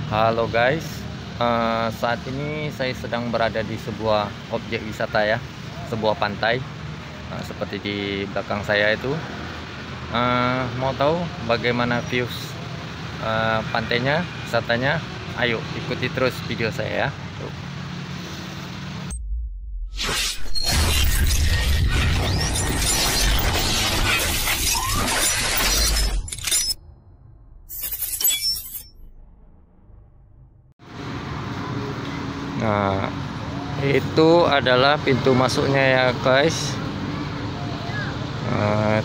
Halo guys, saat ini saya sedang berada di sebuah objek wisata ya, sebuah pantai. Seperti di belakang saya itu. Mau tahu bagaimana views pantainya, wisatanya? Ayo ikuti terus video saya ya. Nah, itu adalah pintu masuknya ya guys.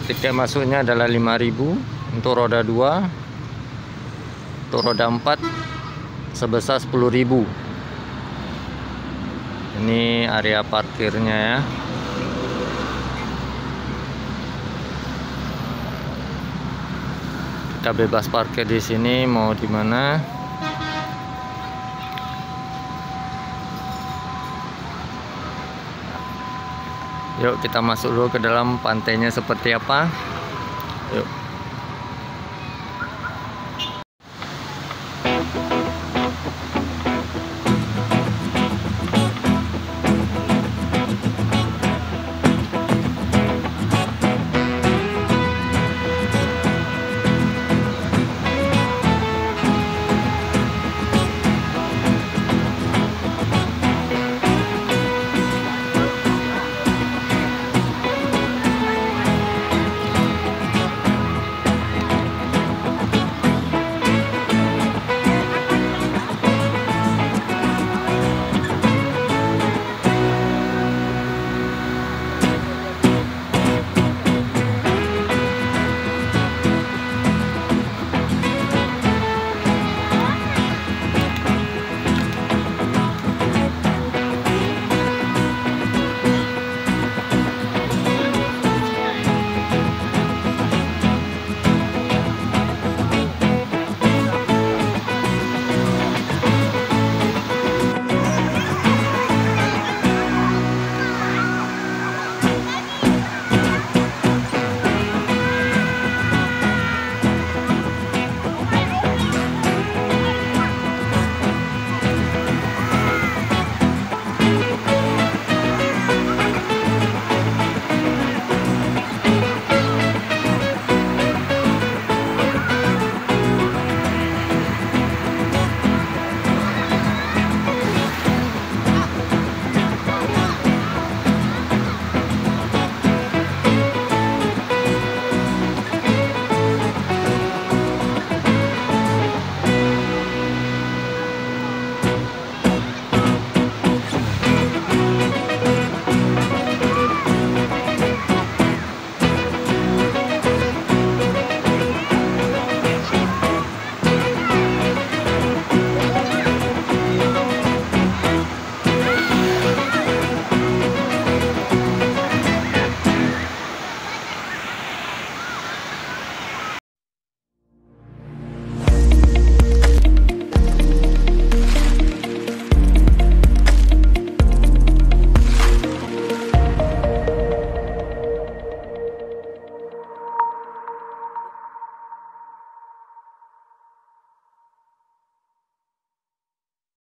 Tiket masuknya adalah 5.000 untuk roda 2, untuk roda 4 sebesar 10.000. Ini area parkirnya ya. Kita bebas parkir di sini, mau di mana? Yuk kita masuk dulu ke dalam pantainya seperti apa. Yuk.